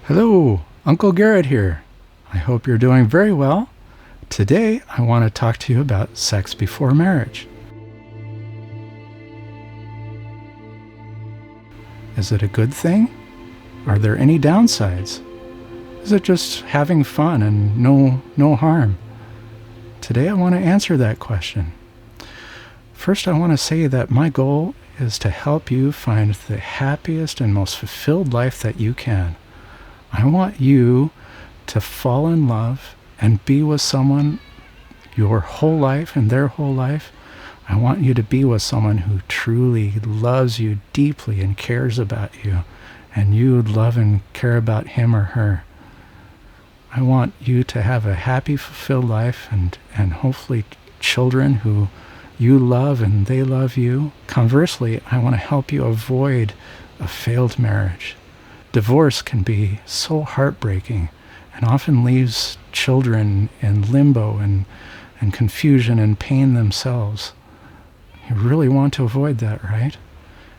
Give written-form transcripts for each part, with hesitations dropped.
Hello, Uncle Garrett here. I hope you're doing very well. Today, I want to talk to you about sex before marriage. Is it a good thing? Are there any downsides? Is it just having fun and no harm? Today, I want to answer that question. First, I want to say that my goal is to help you find the happiest and most fulfilled life that you can. I want you to fall in love and be with someone your whole life and their whole life. I want you to be with someone who truly loves you deeply and cares about you, and you love and care about him or her. I want you to have a happy, fulfilled life and hopefully children who you love and they love you. Conversely, I want to help you avoid a failed marriage. Divorce can be so heartbreaking and often leaves children in limbo and confusion and pain themselves. You really want to avoid that, right?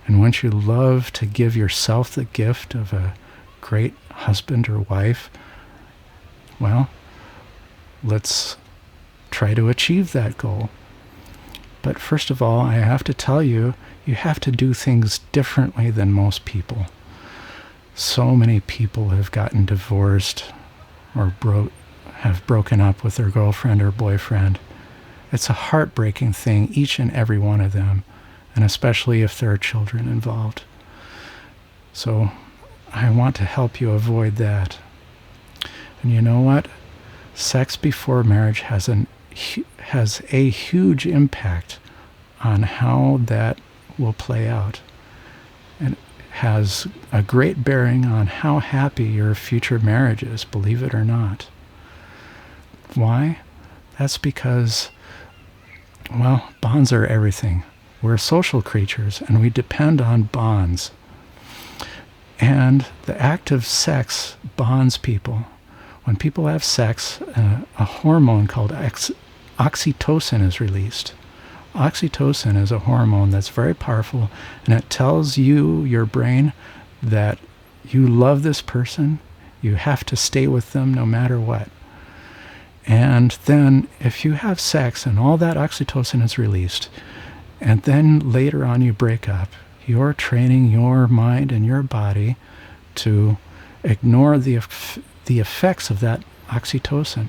And wouldn't you love to give yourself the gift of a great husband or wife? Well, let's try to achieve that goal. But first of all, I have to tell you, you have to do things differently than most people. So many people have gotten divorced or have broken up with their girlfriend or boyfriend. It's a heartbreaking thing, each and every one of them, and especially if there are children involved. So I want to help you avoid that. And you know what? Sex before marriage has a huge impact on how that will play out. And has a great bearing on how happy your future marriage is, believe it or not. Why? That's because, well, bonds are everything. We're social creatures and we depend on bonds. And the act of sex bonds people. When people have sex, a hormone called oxytocin is released. Oxytocin is a hormone that's very powerful, and it tells you, your brain, that you love this person, you have to stay with them no matter what. And then if you have sex and all that oxytocin is released, and then later on you break up, you're training your mind and your body to ignore the effects of that oxytocin.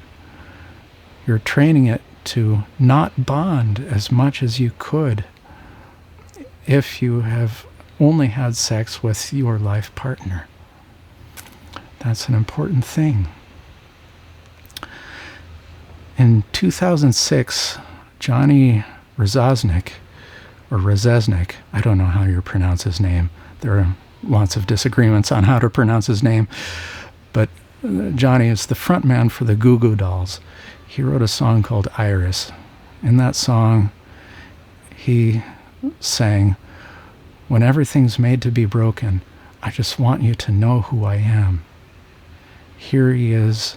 You're training it to not bond as much as you could if you have only had sex with your life partner. That's an important thing. In 2006, Johnny Rzeznik, I don't know how you pronounce his name. There are lots of disagreements on how to pronounce his name, but Johnny is the frontman for the Goo Goo Dolls. He wrote a song called Iris. In that song, he sang, "When everything's made to be broken, I just want you to know who I am." Here he is,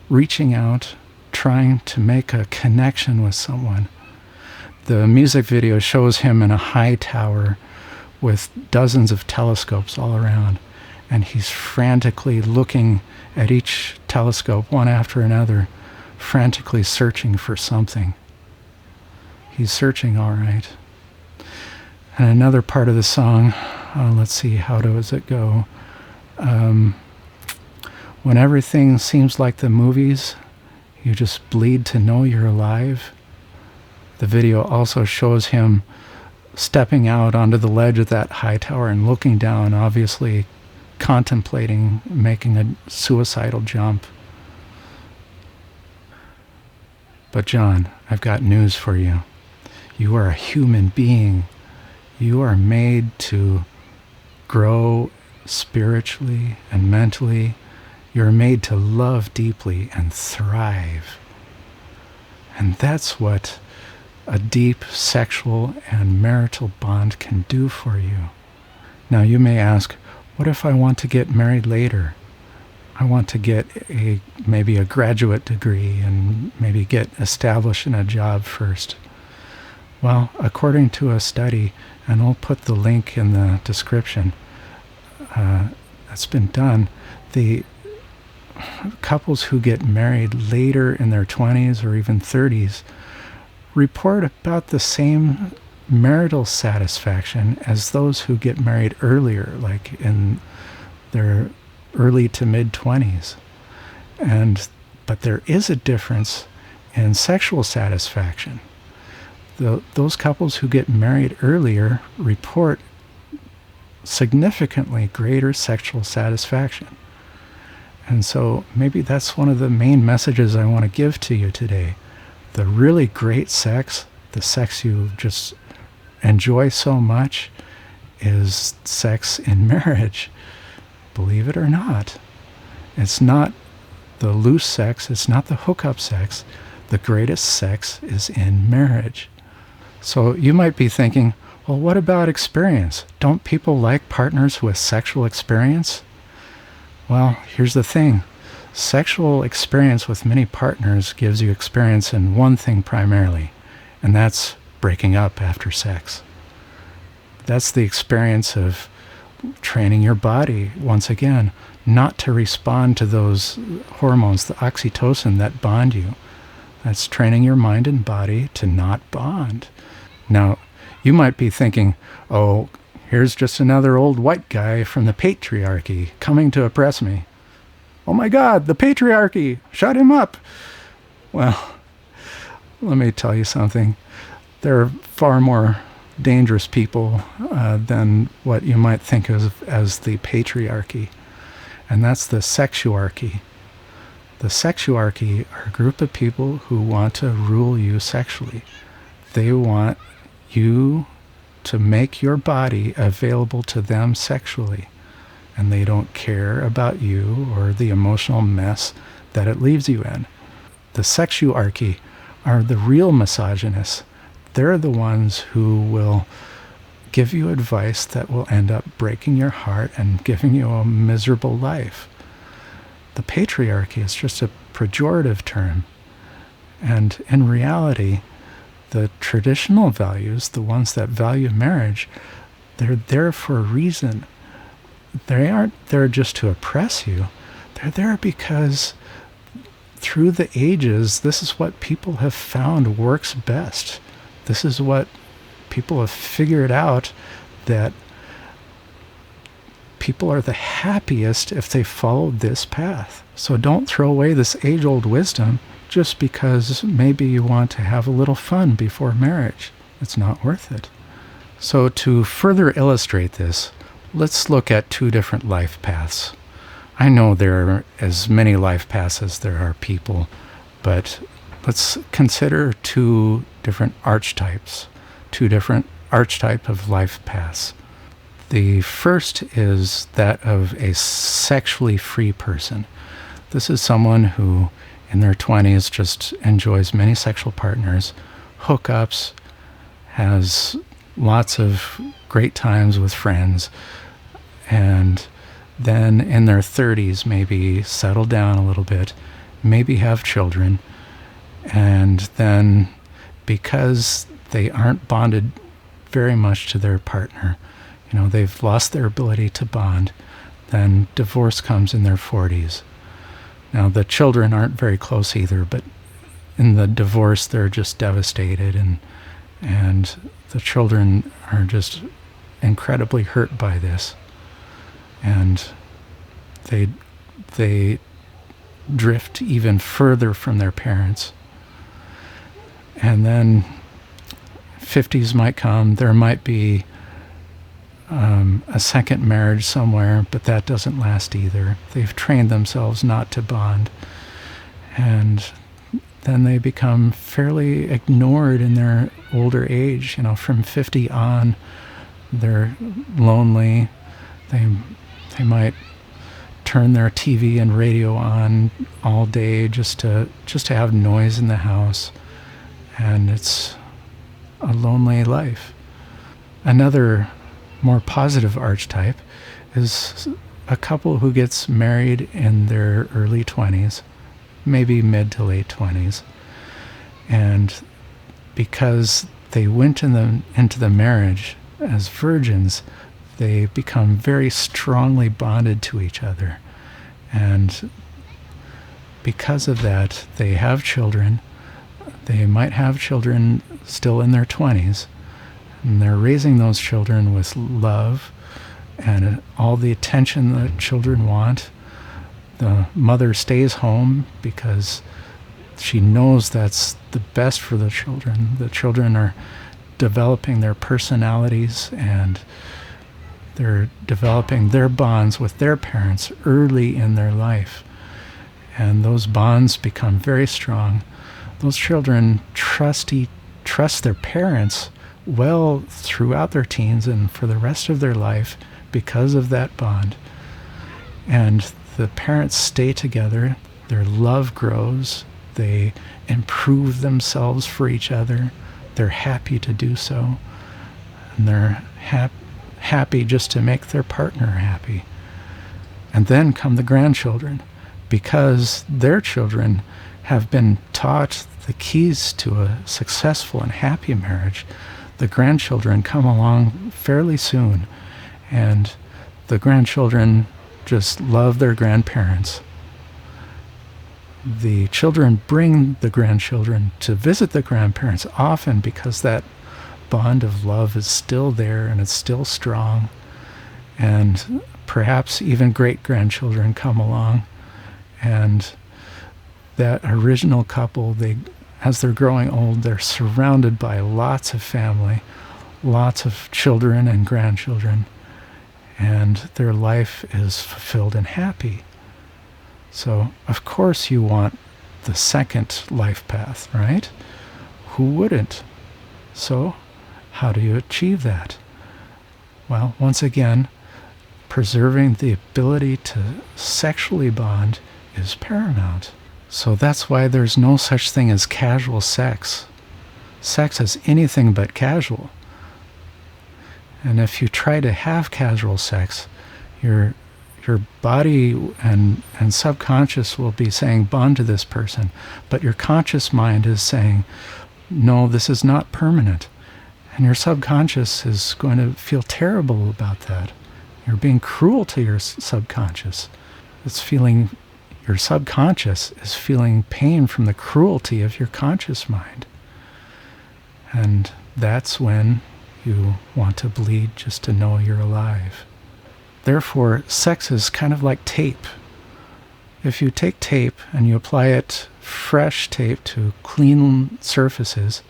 reaching out, trying to make a connection with someone. The music video shows him in a high tower with dozens of telescopes all around, and he's frantically looking at each telescope, one after another, frantically searching for something. He's searching, all right. And another part of the song, let's see, how does it go? When everything seems like the movies, you just bleed to know you're alive. The video also shows him stepping out onto the ledge of that high tower and looking down, obviously contemplating making a suicidal jump. But John, I've got news for you. You are a human being. You are made to grow spiritually and mentally. You're made to love deeply and thrive. And that's what a deep sexual and marital bond can do for you. Now you may ask, what if I want to get married later? I want to get maybe a graduate degree and maybe get established in a job first. Well, according to a study, and I'll put the link in the description, that's been done. The couples who get married later in their 20s or even 30s report about the same marital satisfaction as those who get married earlier, like in their early to mid 20s. But there is a difference in sexual satisfaction. Those couples who get married earlier report significantly greater sexual satisfaction. And so maybe that's one of the main messages I want to give to you today. The really great sex, the sex you just enjoy so much, is sex in marriage. Believe it or not. It's not the loose sex, it's not the hookup sex. The greatest sex is in marriage. So you might be thinking, well, what about experience? Don't people like partners with sexual experience? Well, here's the thing. Sexual experience with many partners gives you experience in one thing primarily, and that's breaking up after sex. That's the experience of training your body, once again, not to respond to those hormones, the oxytocin, that bond you. That's training your mind and body to not bond. Now, you might be thinking, oh, here's just another old white guy from the patriarchy coming to oppress me. Oh my God, the patriarchy, shut him up. Well, let me tell you something. There are far more dangerous people than what you might think of as the patriarchy, and that's the sexuarchy. The sexuarchy are a group of people who want to rule you sexually. They want you to make your body available to them sexually, and they don't care about you or the emotional mess that it leaves you in. The sexuarchy are the real misogynists. They're the ones who will give you advice that will end up breaking your heart and giving you a miserable life. The patriarchy is just a pejorative term. And in reality, the traditional values, the ones that value marriage, they're there for a reason. They aren't there just to oppress you. They're there because through the ages, this is what people have found works best. This is what people have figured out, that people are the happiest if they follow this path. So don't throw away this age-old wisdom just because maybe you want to have a little fun before marriage. It's not worth it. So to further illustrate this, let's look at two different life paths. I know there are as many life paths as there are people, but let's consider two different archetypes, two different archetype of life paths. The first is that of a sexually free person. This is someone who in their 20s just enjoys many sexual partners, hookups, has lots of great times with friends, and then in their 30s maybe settle down a little bit, maybe have children, and then because they aren't bonded very much to their partner, they've lost their ability to bond, then divorce comes in their 40s. Now, the children aren't very close either, but in the divorce, they're just devastated, and the children are just incredibly hurt by this. And they drift even further from their parents. And then 50s might come. There might be a second marriage somewhere, but that doesn't last either. They've trained themselves not to bond. And then they become fairly ignored in their older age. From 50 on, they're lonely. They might turn their TV and radio on all day just to have noise in the house. And it's a lonely life. Another more positive archetype is a couple who gets married in their early 20s, maybe mid to late 20s. And because they went into the marriage as virgins, They become very strongly bonded to each other. And because of that, they have children. They might have children still in their 20s, and they're raising those children with love and all the attention that children want. The mother stays home because she knows that's the best for the children. The children are developing their personalities, and they're developing their bonds with their parents early in their life. And those bonds become very strong. Those children trust their parents well throughout their teens and for the rest of their life because of that bond. And the parents stay together, their love grows, they improve themselves for each other, they're happy to do so, and they're happy just to make their partner happy. And then come the grandchildren, because their children have been taught the keys to a successful and happy marriage. The grandchildren come along fairly soon, and the grandchildren just love their grandparents. The children bring the grandchildren to visit the grandparents often because that bond of love is still there and it's still strong. And perhaps even great-grandchildren come along, and that original couple, as they're growing old, they're surrounded by lots of family, lots of children and grandchildren, and their life is fulfilled and happy. So, of course, you want the second life path, right? Who wouldn't? So, how do you achieve that? Well, once again, preserving the ability to sexually bond is paramount. So that's why there's no such thing as casual sex. Sex is anything but casual. And if you try to have casual sex, your body and subconscious will be saying, bond to this person. But your conscious mind is saying, no, this is not permanent. And your subconscious is going to feel terrible about that. You're being cruel to your subconscious. Your subconscious is feeling pain from the cruelty of your conscious mind. And that's when you want to bleed just to know you're alive. Therefore, sex is kind of like tape. If you take tape and you apply it, fresh tape, to clean surfaces,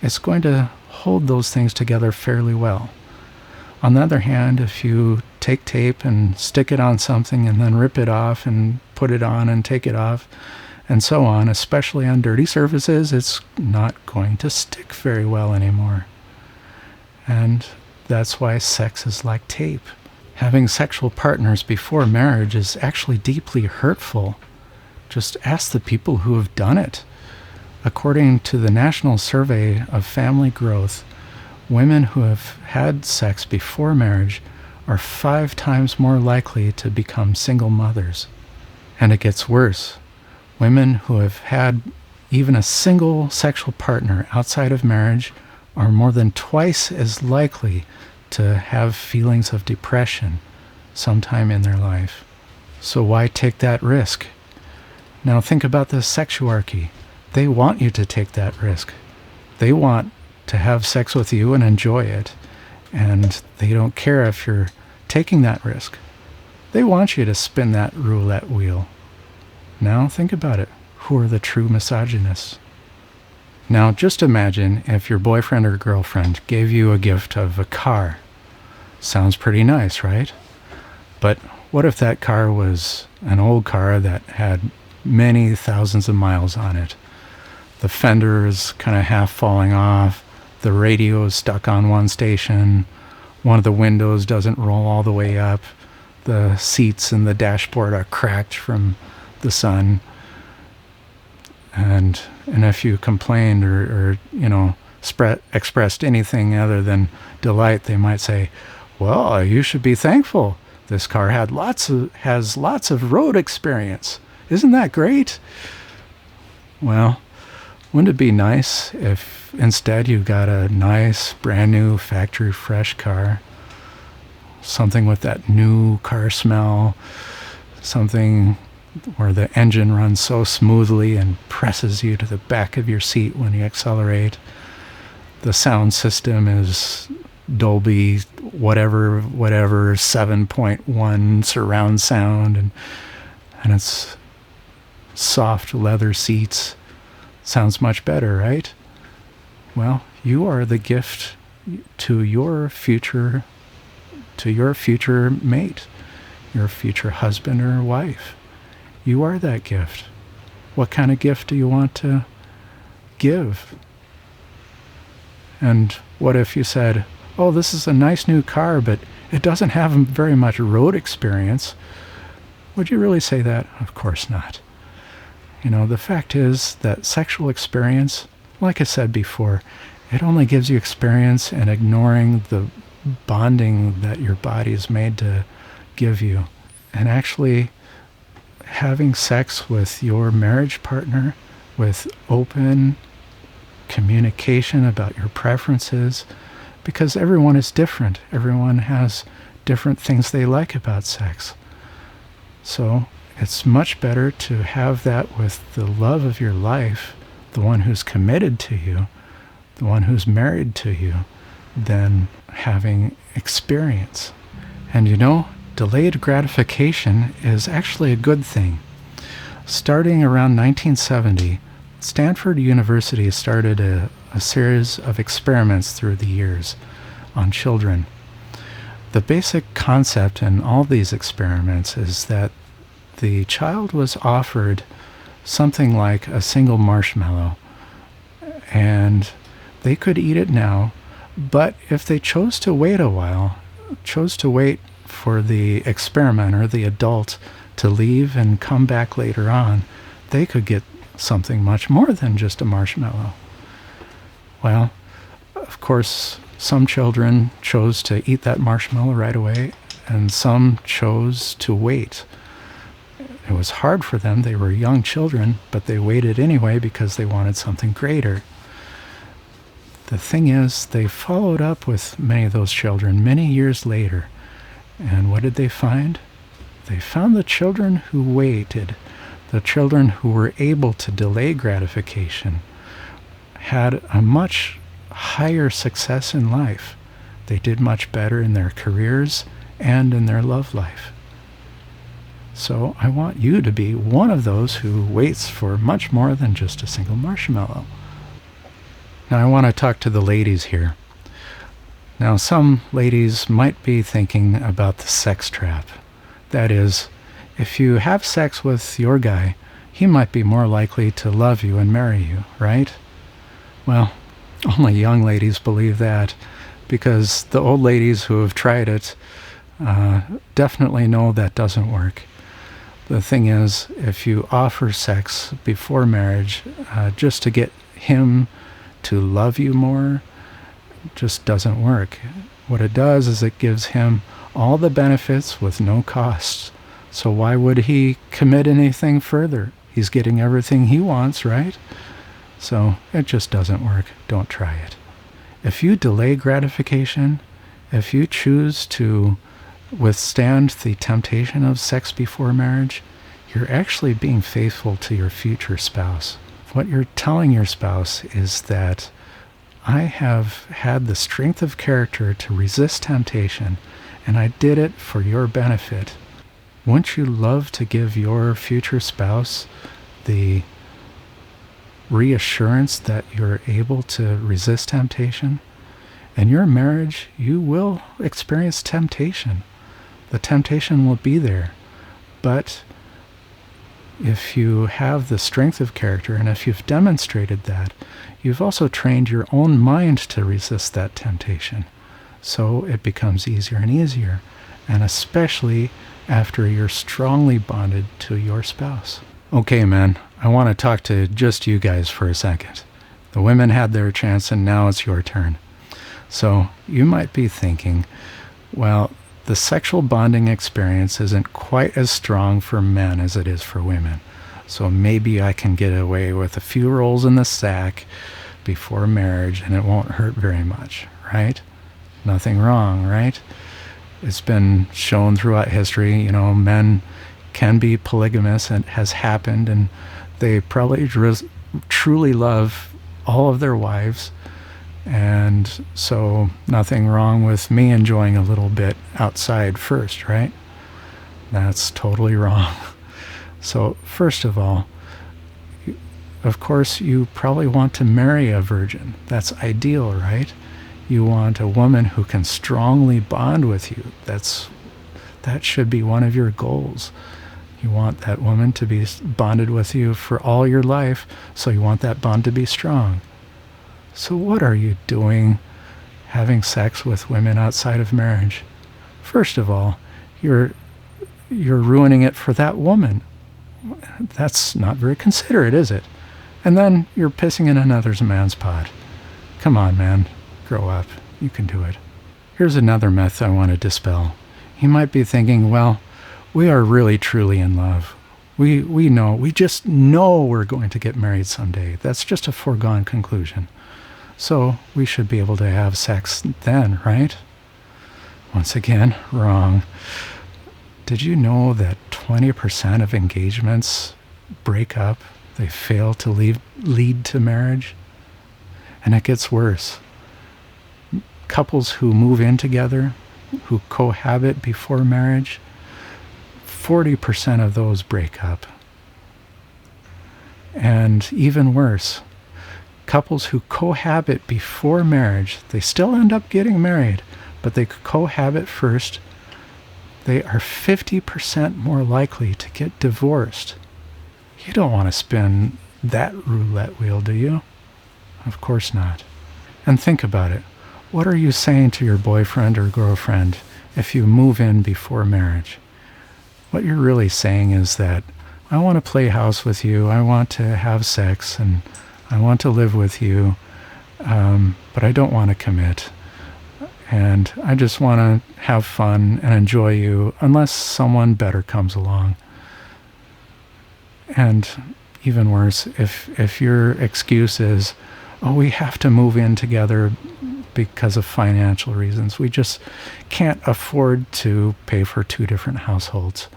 it's going to hold those things together fairly well. On the other hand, if you take tape and stick it on something and then rip it off and put it on and take it off and so on, especially on dirty surfaces, it's not going to stick very well anymore. And that's why sex is like tape. Having sexual partners before marriage is actually deeply hurtful. Just ask the people who have done it. According to the National Survey of Family Growth, women who have had sex before marriage are 5 times more likely to become single mothers. And it gets worse. Women who have had even a single sexual partner outside of marriage are more than twice as likely to have feelings of depression sometime in their life. So why take that risk? Now think about the sexuarchy. They want you to take that risk. They want to have sex with you and enjoy it, and they don't care if you're taking that risk. They want you to spin that roulette wheel. Now think about it. Who are the true misogynists? Now just imagine if your boyfriend or girlfriend gave you a gift of a car. Sounds pretty nice, right? But what if that car was an old car that had many thousands of miles on it? The fender is kind of half falling off, the radio is stuck on one station, one of the windows doesn't roll all the way up, the seats and the dashboard are cracked from the sun. And if you complained or expressed anything other than delight, they might say, well, you should be thankful. This car has lots of road experience. Isn't that great? Well, wouldn't it be nice if instead you got a nice, brand new, factory fresh car something with that new car smell, something where the engine runs so smoothly and presses you to the back of your seat when you accelerate. The sound system is Dolby whatever 7.1 surround sound, and it's soft leather seats. Sounds much better, right? Well, you are the gift to your future mate, your future husband or wife. You are that gift. What kind of gift do you want to give? And what if you said, oh, this is a nice new car, but it doesn't have very much road experience? Would you really say that? Of course not. The fact is that sexual experience, like I said before, it only gives you experience in ignoring the bonding that your body is made to give you. And actually having sex with your marriage partner with open communication about your preferences, because everyone is different. Everyone has different things they like about sex. So it's much better to have that with the love of your life, the one who's committed to you, the one who's married to you, than having experience. And delayed gratification is actually a good thing. Starting around 1970, Stanford University started a series of experiments through the years on children. The basic concept in all these experiments is that the child was offered something like a single marshmallow, and they could eat it now, but if they chose to wait a while, chose to wait for the experimenter, the adult, to leave and come back later on, they could get something much more than just a marshmallow. Well, of course, some children chose to eat that marshmallow right away, and some chose to wait. It was hard for them. They were young children, but they waited anyway because they wanted something greater. The thing is, they followed up with many of those children many years later. And what did they find? They found the children who waited, the children who were able to delay gratification, had a much higher success in life. They did much better in their careers and in their love life. So I want you to be one of those who waits for much more than just a single marshmallow. Now I want to talk to the ladies here. Now some ladies might be thinking about the sex trap. That is, if you have sex with your guy, he might be more likely to love you and marry you, right? Well, only young ladies believe that, because the old ladies who have tried it definitely know that doesn't work. The thing is, if you offer sex before marriage just to get him to love you more, it just doesn't work. What it does is it gives him all the benefits with no costs. So why would he commit anything further? He's getting everything he wants, right? So it just doesn't work. Don't try it. If you delay gratification, if you choose to withstand the temptation of sex before marriage, you're actually being faithful to your future spouse. What you're telling your spouse is that I have had the strength of character to resist temptation, and I did it for your benefit. Wouldn't you love to give your future spouse the reassurance that you're able to resist temptation? In your marriage, you will experience temptation. The temptation will be there. But if you have the strength of character, and if you've demonstrated that, you've also trained your own mind to resist that temptation. So it becomes easier and easier, and especially after you're strongly bonded to your spouse. Okay, man, I want to talk to just you guys for a second. The women had their chance, and now it's your turn. So you might be thinking, well, the sexual bonding experience isn't quite as strong for men as it is for women. So maybe I can get away with a few rolls in the sack before marriage and it won't hurt very much, right? Nothing wrong, right? It's been shown throughout history, men can be polygamous, and it has happened, and they probably truly love all of their wives. And so nothing wrong with me enjoying a little bit outside first, right? That's totally wrong. So first of all, of course, you probably want to marry a virgin. That's ideal, right? You want a woman who can strongly bond with you. That should be one of your goals. You want that woman to be bonded with you for all your life, so you want that bond to be strong. So what are you doing having sex with women outside of marriage? First of all, you're ruining it for that woman. That's not very considerate, is it? And then you're pissing in another man's pot. Come on, man. Grow up. You can do it. Here's another myth I want to dispel. You might be thinking, well, we are really truly in love. We just know we're going to get married someday. That's just a foregone conclusion. So we should be able to have sex then, right? Once again, wrong. Did you know that 20% of engagements break up? They fail to lead to marriage? And it gets worse. Couples who move in together, who cohabit before marriage, 40% of those break up. And even worse, couples who cohabit before marriage, they still end up getting married, but they cohabit first. They are 50% more likely to get divorced. You don't want to spin that roulette wheel, do you? Of course not. And think about it. What are you saying to your boyfriend or girlfriend if you move in before marriage? What you're really saying is that I want to play house with you, I want to have sex, and I want to live with you, but I don't want to commit. And I just want to have fun and enjoy you unless someone better comes along. And even worse, if your excuse is, oh, we have to move in together because of financial reasons. We just can't afford to pay for 2 different households.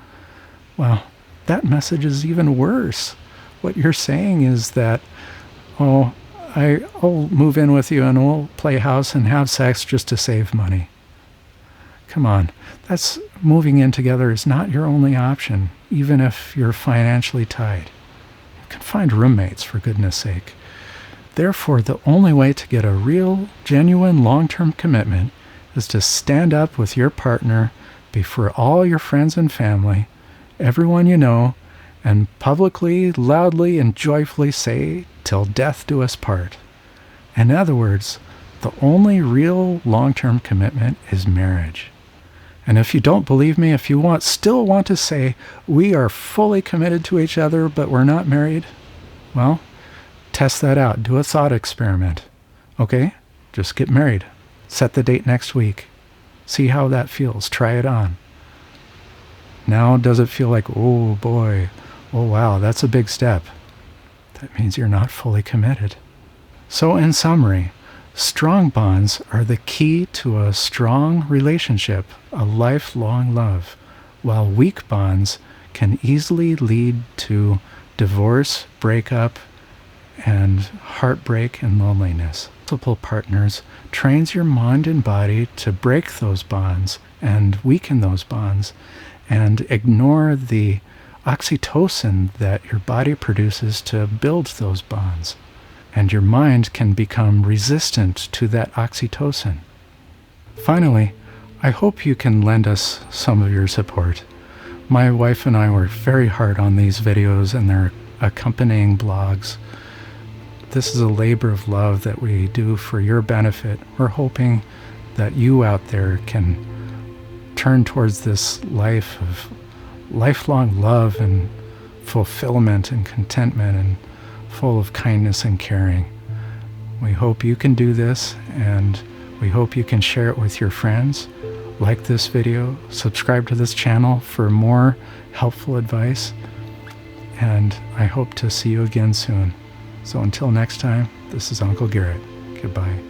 Well, that message is even worse. What you're saying is that, oh, I'll move in with you and we'll play house and have sex just to save money. Come on, that's moving in together is not your only option, even if you're financially tied. You can find roommates, for goodness sake. Therefore, the only way to get a real, genuine, long-term commitment is to stand up with your partner before all your friends and family, everyone you know, and publicly, loudly, and joyfully say, "Till death do us part." In other words, the only real long-term commitment is marriage. And if you don't believe me, if you still want to say, we are fully committed to each other, but we're not married, well, test that out. Do a thought experiment. Okay? Just get married. Set the date next week. See how that feels. Try it on. Now, does it feel like, oh boy, oh wow, that's a big step? That means you're not fully committed. So in summary, strong bonds are the key to a strong relationship, a lifelong love, while weak bonds can easily lead to divorce, breakup, and heartbreak and loneliness. Multiple partners trains your mind and body to break those bonds and weaken those bonds and ignore the oxytocin that your body produces to build those bonds. And your mind can become resistant to that oxytocin. Finally, I hope you can lend us some of your support. My wife and I worked very hard on these videos and their accompanying blogs. This is a labor of love that we do for your benefit. We're hoping that you out there can turn towards this life of lifelong love and fulfillment and contentment and full of kindness and caring. We hope you can do this, and we hope you can share it with your friends. Like this video, subscribe to this channel for more helpful advice, and I hope to see you again soon. So until next time, this is Uncle Garrett. Goodbye.